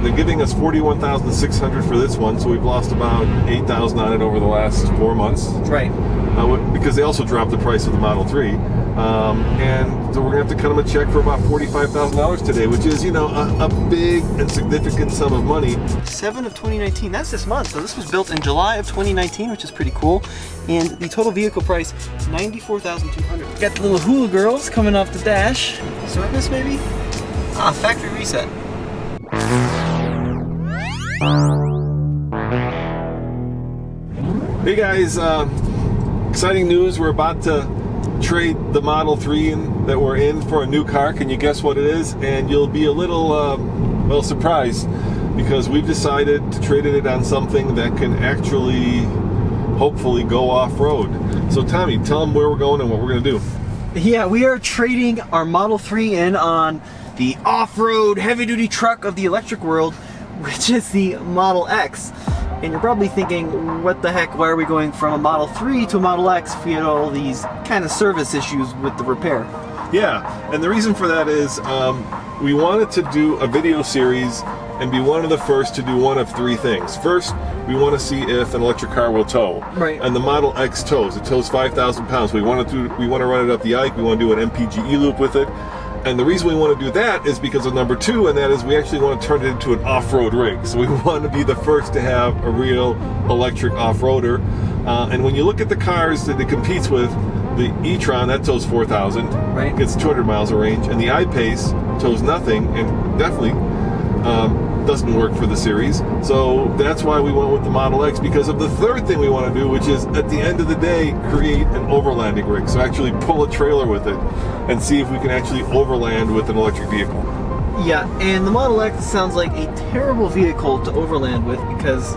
They're giving us $41,600 for this one, so we've lost about $8,000 on it over the last 4 months. Right. Because they also dropped the price of the Model 3. And so we're going to have to cut them a check for about $45,000 today, which is, you know, a big and significant sum of money. 7 of 2019, that's this month. So this was built in July of 2019, which is pretty cool. And the total vehicle price, $94,200. Got the little hula girls coming off the dash. Sweetness maybe? Ah, factory reset. Hey guys, exciting news. We're about to trade the Model 3 that we're in for a new car. Can you guess what it is? And you'll be a little, well, surprised, because we've decided to trade it on something that can actually, hopefully, go off-road. So Tommy, tell them where we're going and what we're going to do. Yeah, we are trading our Model 3 in on the off-road heavy-duty truck of the electric world, which is the Model X. And you're probably thinking, what the heck, why are we going from a Model 3 to a Model X if we had all these kind of service issues with the repair? Yeah, and the reason for that is we wanted to do a video series and be one of the first to do one of three things. First, we want to see if an electric car will tow. Right. And the Model X tows. It tows 5,000 pounds. We want to run it up the Ike. We want to do an MPGE loop with it. And the reason we want to do that is because of number two, and that is we actually want to turn it into an off-road rig. So we want to be the first to have a real electric off-roader. And when you look at the cars that it competes with, the e-tron, that tows 4,000, right, gets 200 miles of range, and the I-Pace tows nothing, and definitely doesn't work for the series. So that's why we went with the Model X, because of the third thing we want to do, which is, at the end of the day, create an overlanding rig. So actually pull a trailer with it and see if we can actually overland with an electric vehicle. Yeah, and the Model X sounds like a terrible vehicle to overland with, because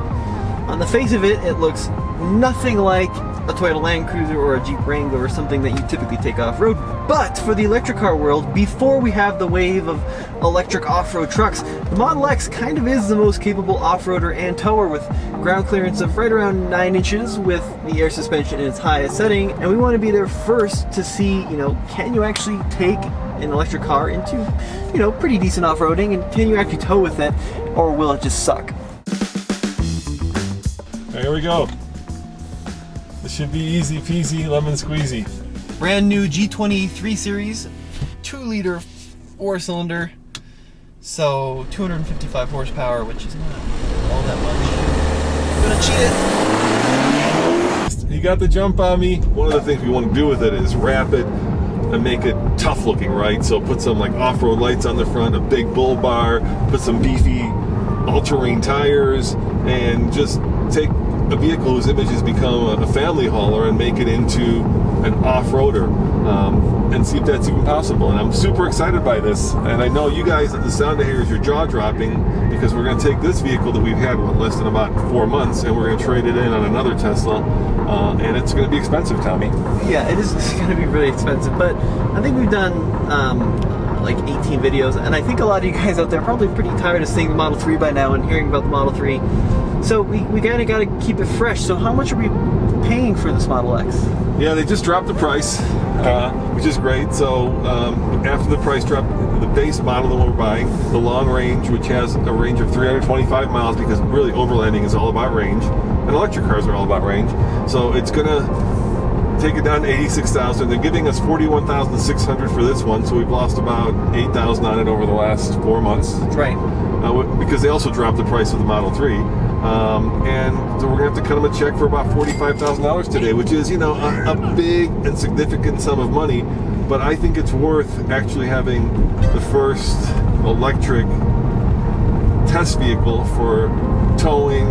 on the face of it, it looks nothing like a Toyota Land Cruiser or a Jeep Wrangler or something that you typically take off-road. But for the electric car world, before we have the wave of electric off-road trucks, the Model X kind of is the most capable off-roader and tower, with ground clearance of right around 9 inches with the air suspension in its highest setting. And we want to be there first to see, you know, can you actually take an electric car into, you know, pretty decent off-roading, and can you actually tow with it, or will it just suck? Here we go. This should be easy peasy lemon squeezy. Brand new G20 3 Series, 2-liter 4-cylinder, so 255 horsepower, which is not all that much. I'm gonna cheat it. You got the jump on me. One of the things we want to do with it is wrap it and make it tough looking, right? So put some like off-road lights on the front, a big bull bar, put some beefy all-terrain tires, and just take a vehicle whose image has become a family hauler and make it into an off-roader, and see if that's even possible. And I'm super excited by this, and I know you guys, at the sound of here, is your jaw dropping, because we're going to take this vehicle that we've had less than about 4 months, and we're going to trade it in on another Tesla, and it's going to be expensive, Tommy. Yeah, it is going to be really expensive, but I think we've done like 18 videos, and I think a lot of you guys out there are probably pretty tired of seeing the Model 3 by now and hearing about the Model 3. So we kind of got to keep it fresh. So how much are we paying for this Model X? Yeah, they just dropped the price, which is great. So after the price drop, the base model that we're buying, the long range, which has a range of 325 miles, because really overlanding is all about range, and electric cars are all about range. So it's going to take it down to 86,000. They're giving us 41,600 for this one, so we've lost about 8,000 on it over the last 4 months. Right. Because they also dropped the price of the Model 3. And so we're going to have to cut them a check for about $45,000 today, which is, you know, a big and significant sum of money. But I think it's worth actually having the first electric test vehicle for towing,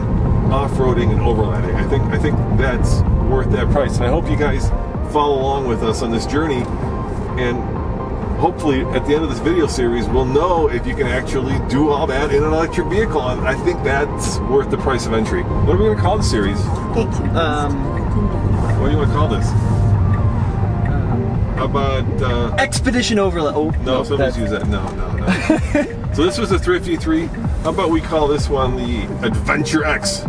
off-roading, and overlanding. I think that's worth that price. And I hope you guys follow along with us on this journey, and hopefully at the end of this video series we'll know if you can actually do all that in an electric vehicle, and I think that's worth the price of entry. What are we going to call the series? What do you want to call this? How about Expedition Overland. Oh, no, somebody's use that. No. So this was the Thrifty 3. How about we call this one the Adventure X?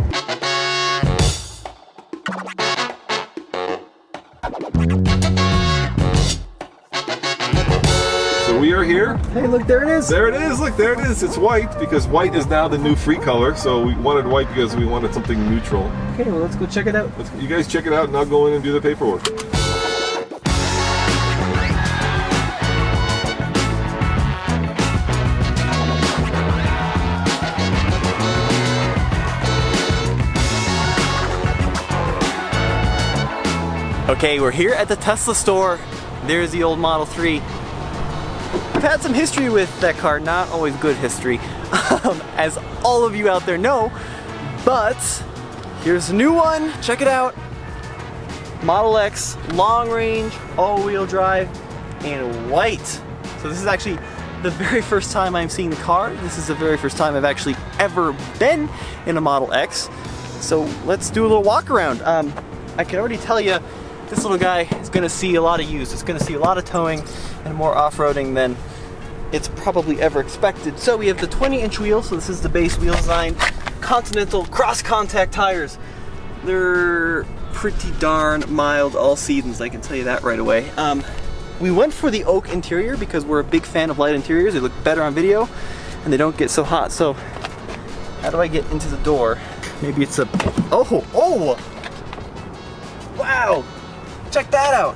So we are here. Hey, look, there it is. There it is. Look, there it is. It's white because white is now the new free color. So we wanted white because we wanted something neutral. Okay, well, let's go check it out. You guys check it out, and I'll go in and do the paperwork. Okay, we're here at the Tesla store. There's the old Model 3. I've had some history with that car, not always good history, as all of you out there know, but here's a new one. Check it out. Model X, long range, all-wheel drive, and white. So this is actually the very first time I'm seeing the car. This is the very first time I've actually ever been in a Model X. So let's do a little walk around. I can already tell you, this little guy is going to see a lot of use. It's going to see a lot of towing and more off-roading than it's probably ever expected. So we have the 20-inch wheel, so this is the base wheel design. Continental cross-contact tires. They're pretty darn mild all seasons, I can tell you that right away. We went for the oak interior because we're a big fan of light interiors. They look better on video and they don't get so hot. So how do I get into the door? Maybe it's a, oh, wow. Check that out.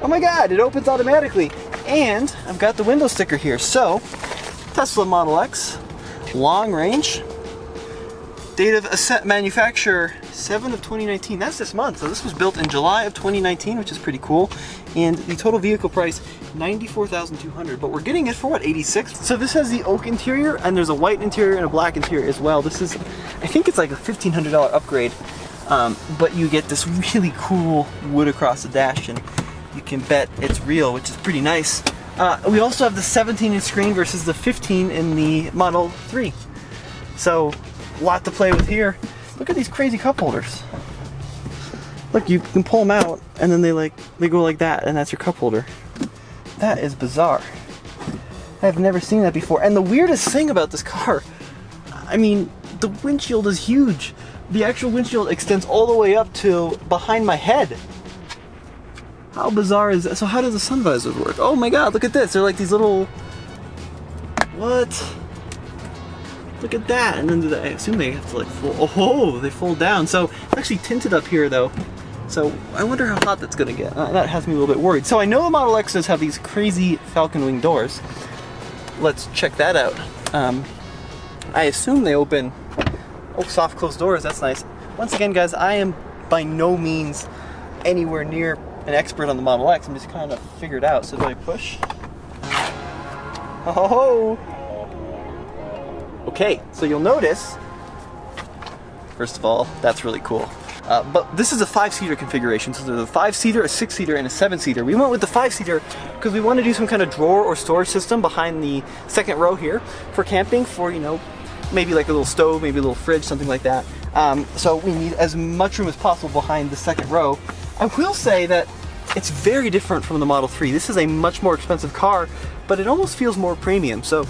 Oh my God, it opens automatically. And I've got the window sticker here. So, Tesla Model X, long range, date of manufacture 7 of 2019. That's this month. So this was built in July of 2019, which is pretty cool. And the total vehicle price, $94,200. But we're getting it for what, 86? So this has the oak interior, and there's a white interior and a black interior as well. This is, I think it's like a $1,500 upgrade. But you get this really cool wood across the dash, and you can bet it's real, which is pretty nice. We also have the 17-inch screen versus the 15 in the Model 3. So, a lot to play with here. Look at these crazy cup holders. Look, you can pull them out, and then they go like that, and that's your cup holder. That is bizarre. I've never seen that before. And the weirdest thing about this car, I mean, the windshield is huge. The actual windshield extends all the way up to behind my head. How bizarre is that? So how does the sun visors work? Oh my God, look at this. They're like these little, what? Look at that. And then I assume they have to like fold, oh, they fold down. So it's actually tinted up here though. So I wonder how hot that's gonna get. That has me a little bit worried. So I know the Model X's have these crazy falcon wing doors. Let's check that out. I assume they open. Oh, soft closed doors, that's nice. Once again, guys, I am by no means anywhere near an expert on the Model X. I'm just kind of figured out. So do I push? Oh! Okay, so you'll notice, first of all, that's really cool. But this is a 5-seater configuration. So there's a 5-seater, a 6-seater, and a 7-seater. We went with the 5-seater because we want to do some kind of drawer or storage system behind the second row here for camping, for, you know, maybe like a little stove, maybe a little fridge, something like that. So we need as much room as possible behind the second row. I will say that it's very different from the Model 3. This is a much more expensive car, but it almost feels more premium. So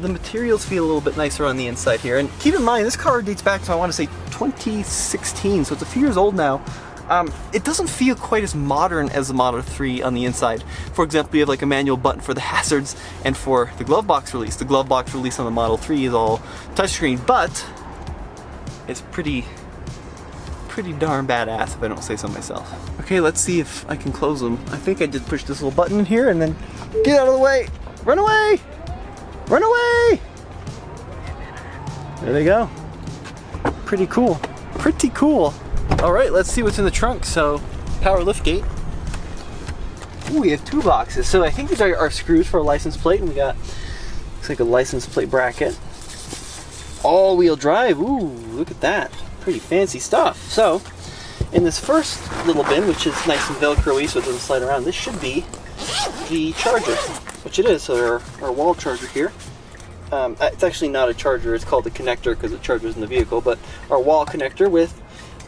the materials feel a little bit nicer on the inside here. And keep in mind, this car dates back to, I want to say, 2016, so it's a few years old now. It doesn't feel quite as modern as the Model 3 on the inside. For example, you have like a manual button for the hazards and for the glove box release. The glove box release on the Model 3 is all touchscreen, but it's pretty darn badass if I don't say so myself. Okay, let's see if I can close them. I think I just pushed this little button in here and then get out of the way. Run away! Run away! There they go. Pretty cool. Pretty cool. All right, let's see what's in the trunk. So, power lift gate. Ooh, we have 2 boxes. So I think these are our screws for a license plate, and we got, looks like a license plate bracket. All-wheel drive. Ooh, look at that. Pretty fancy stuff. So, in this first little bin, which is nice and Velcro-y so it doesn't slide around, this should be the charger, which it is. So our wall charger here. It's actually not a charger, it's called a connector because it charges in the vehicle, but our wall connector with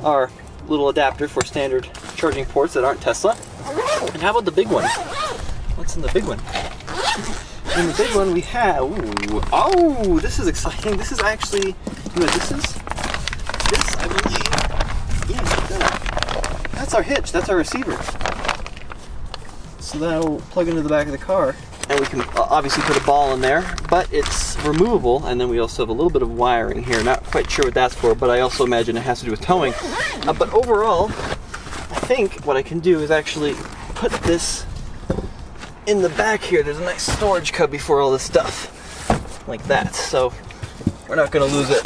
our little adapter for standard charging ports that aren't Tesla. And how about the big one? What's in the big one? In the big one we have, ooh, oh, this is exciting. This is actually, you know what this is? This, I believe, yeah, that's our hitch, that's our receiver. So that'll plug into the back of the car. and we can obviously put a ball in there, but it's removable. And then we also have a little bit of wiring here. Not quite sure what that's for, but I also imagine it has to do with towing. But overall, I think what I can do is actually put this in the back here. There's a nice storage cubby for all this stuff, like that. So we're not going to lose it.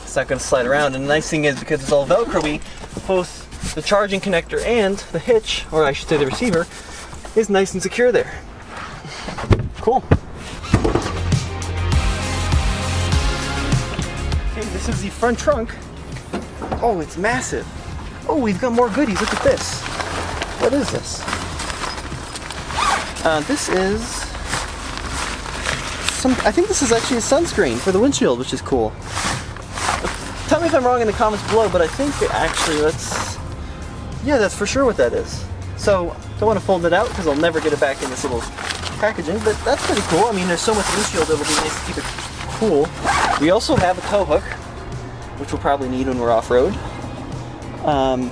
It's not going to slide around. And the nice thing is, because it's all Velcro-y, both the charging connector and the hitch, or I should say the receiver, is nice and secure there. Cool. Okay, this is the front trunk. Oh, it's massive. Oh, we've got more goodies. Look at this. What is this? This is I think this is actually a sunscreen for the windshield, which is cool. Tell me if I'm wrong in the comments below, but I think actually yeah, that's for sure what that is. So, don't want to fold it out because I'll never get it back in this little packaging, but that's pretty cool. I mean, there's so much windshield, it'll be nice to keep it cool. We also have a tow hook, which we'll probably need when we're off-road.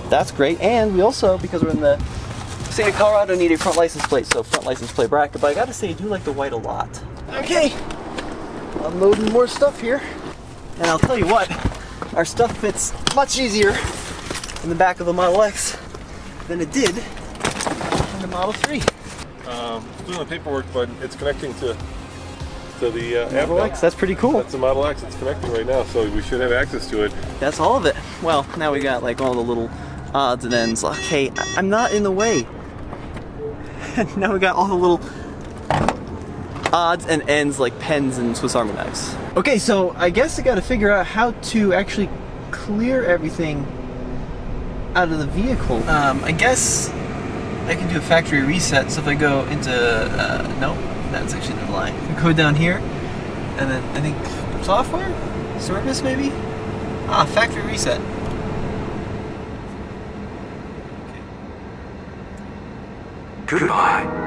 That's great, and we also, because we're in the state of Colorado, need a front license plate, so front license plate bracket, but I gotta say, I do like the white a lot. Okay, unloading more stuff here, and I'll tell you what, our stuff fits much easier in the back of the Model X than it did in the Model 3. Doing the paperwork, but it's connecting to the Model X, that's pretty cool. That's the Model X, it's connecting right now, so we should have access to it. That's all of it. Well, now we got like all the little odds and ends. Okay, I'm not in the way. Now we got all the little odds and ends like pens and Swiss Army knives. Okay, so I guess I gotta figure out how to actually clear everything out of the vehicle. I guess I can do a factory reset. So if I go into, no, that's actually the line. If I go down here, and then I think software? Service maybe? Factory reset. Okay. Goodbye.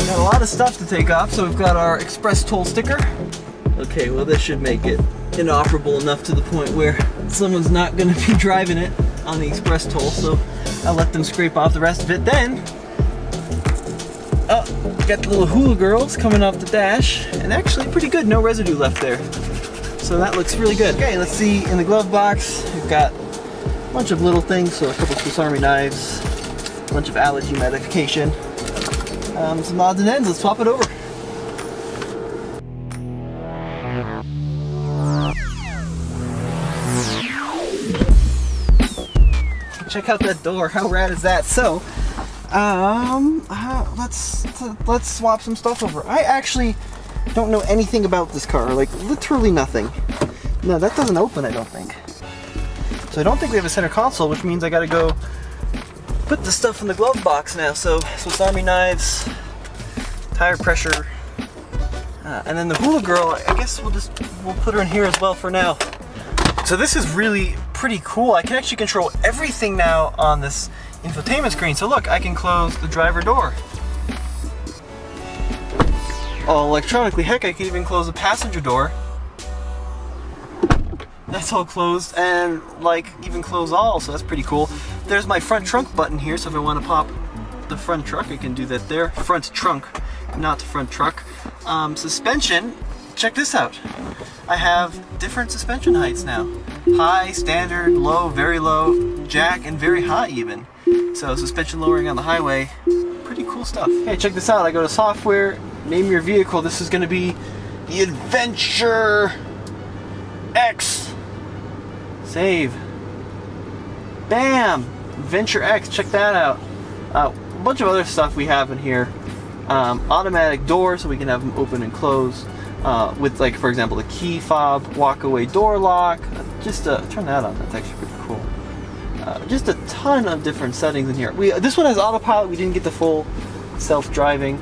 Got a lot of stuff to take off, so we've got our Express Toll sticker. Okay, well this should make it inoperable enough to the point where someone's not going to be driving it on the Express Toll, so I'll let them scrape off the rest of it. Then, got the little hula girls coming off the dash, and actually pretty good, no residue left there. So that looks really good. Okay, let's see, in the glove box, we've got a bunch of little things, so a couple Swiss Army knives, a bunch of allergy medication, some odds and ends. Let's swap it over. Check out that door. How rad is that? So, let's swap some stuff over. I actually don't know anything about this car. Like literally nothing. No, that doesn't open. I don't think. So I don't think we have a center console, which means I got to go put the stuff in the glove box now. So Swiss Army knives, tire pressure, and then the hula girl, I guess we'll put her in here as well for now. So this is really pretty cool. I can actually control everything now on this infotainment screen. So look, I can close the driver door. Oh, electronically, heck, I can even close the passenger door. That's all closed, and like even close all, so that's pretty cool. There's my front trunk button here, so if I want to pop the front truck, I can do that there. Front trunk, not front truck. Suspension, check this out. I have different suspension heights now. High, standard, low, very low, jack, and very high even. So suspension lowering on the highway, pretty cool stuff. Hey, check this out. I go to software, name your vehicle. This is gonna be the Adventure X. Save. Bam! Adventure X, check that out. A bunch of other stuff we have in here. Automatic door, so we can have them open and close. With, like, for example, the key fob, walk-away door lock. Just turn that on. That's actually pretty cool. Just a ton of different settings in here. This one has autopilot. We didn't get the full self-driving,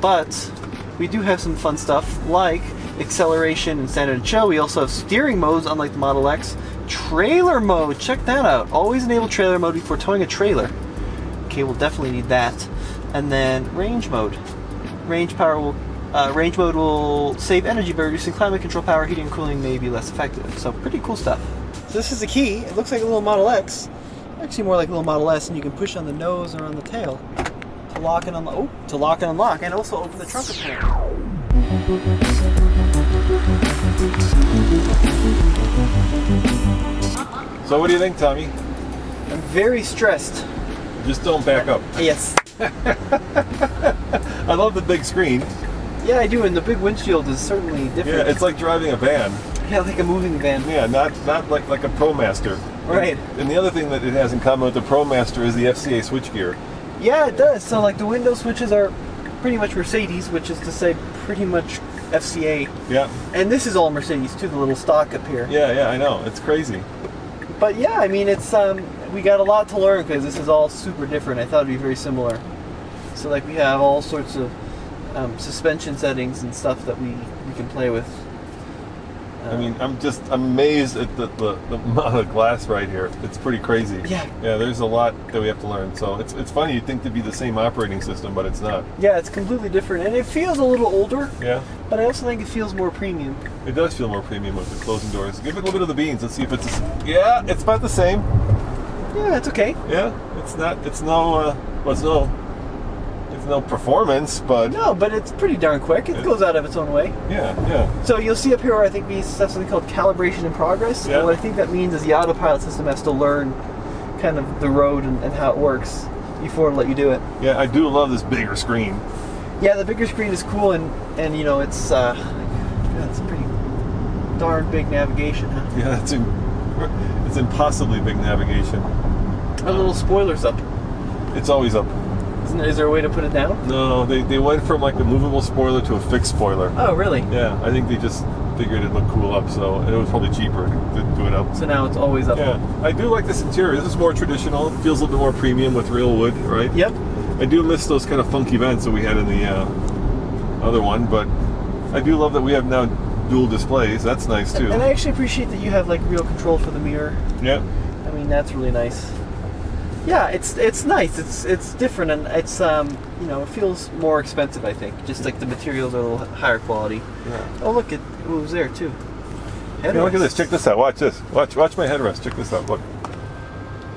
but we do have some fun stuff like acceleration and standard and chill. We also have steering modes, unlike the Model X. Trailer mode. Check that out. Always enable trailer mode before towing a trailer. Okay, we'll definitely need that. And then range mode. Range mode will save energy by reducing climate control power. Heating and cooling may be less effective. So pretty cool stuff. So this is the key. It looks like a little Model X. Actually more like a little Model S, and you can push on the nose or on the tail to lock and unlock. To lock and unlock, and also open the trunk apparently. So what do you think, Tommy? I'm very stressed. Just don't back up. Yes. I love the big screen. Yeah, I do, and the big windshield is certainly different. Yeah, it's like driving a van. Yeah, like a moving van. Yeah, not like a ProMaster. Right. And the other thing that it has in common with the ProMaster is the FCA switchgear. Yeah, it does. So like the window switches are pretty much Mercedes, which is to say pretty much FCA. Yeah. And this is all Mercedes too, the little stock up here. Yeah, I know. It's crazy. But yeah, I mean, it's we got a lot to learn because this is all super different. I thought it'd be very similar. So like we have all sorts of suspension settings and stuff that we can play with. I mean, I'm just amazed at the amount of glass right here. It's pretty crazy. Yeah. Yeah, there's a lot that we have to learn. So it's funny, you'd think to be the same operating system, but it's not. Yeah, it's completely different. And it feels a little older. Yeah. But I also think it feels more premium. It does feel more premium with the closing doors. Give it a little bit of the beans. Let's see if it's... Yeah, it's about the same. Yeah, it's okay. Yeah, it's no performance, but... No, but it's pretty darn quick. It goes out of its own way. Yeah. So you'll see up here where I think we have something called calibration in progress. Yeah. And what I think that means is the autopilot system has to learn kind of the road and how it works before it'll let you do it. Yeah, I do love this bigger screen. Yeah, the bigger screen is cool, and you know, it's pretty darn big navigation, huh? Yeah, it's impossibly big navigation. Our little spoiler's up. It's always up. Is there a way to put it down? No, they went from like a movable spoiler to a fixed spoiler. Oh, really? Yeah, I think they just figured it'd look cool up, so it was probably cheaper to do it up. So now it's always up. Yeah, I do like this interior. This is more traditional. It feels a little bit more premium with real wood, right? Yep. I do miss those kind of funky vents that we had in the other one, but I do love that we have now dual displays. That's nice too. And I actually appreciate that you have like real control for the mirror. Yeah. I mean, that's really nice. Yeah, it's nice. It's different, and it's you know, it feels more expensive. I think just like the materials are a little higher quality. Yeah. Oh, look, it was there too. Yeah, look at this. Check this out. Watch this. Watch my headrest. Check this out. Look.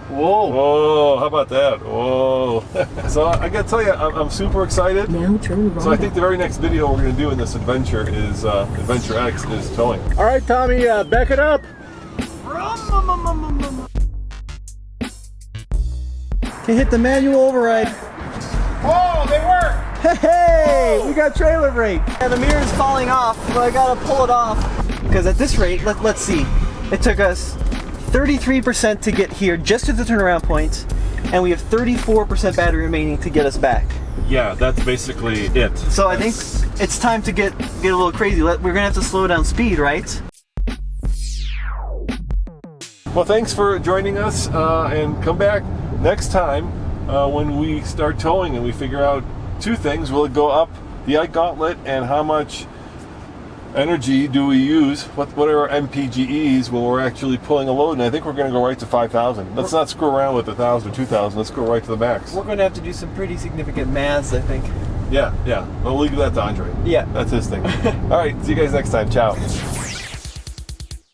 Whoa. Whoa, how about that? Whoa. So I gotta tell you, I'm super excited. Now turn right. So I think the very next video we're gonna do in this adventure is Adventure X is towing. All right, Tommy, back it up. Okay, hit the manual override. Oh, they work. Hey, we got trailer brake. And the mirror's falling off, but I gotta pull it off. Because at this rate, let's see, it took us 33% to get here just to the turnaround point, and we have 34% battery remaining to get us back. Yeah, that's basically it. So I think it's time to get a little crazy. We're gonna have to slow down speed, right? Well, thanks for joining us, and come back next time when we start towing and we figure out two things. Will it go up the Ike Gauntlet, and how much energy do we use? What are our MPGEs when we're actually pulling a load? And I think we're going to go right to 5,000. Let's not screw around with 1,000 or 2,000. Let's go right to the max. We're gonna have to do some pretty significant maths, I think. Yeah. We'll leave that to Andre. Yeah. That's his thing. All right, see you guys next time. Ciao.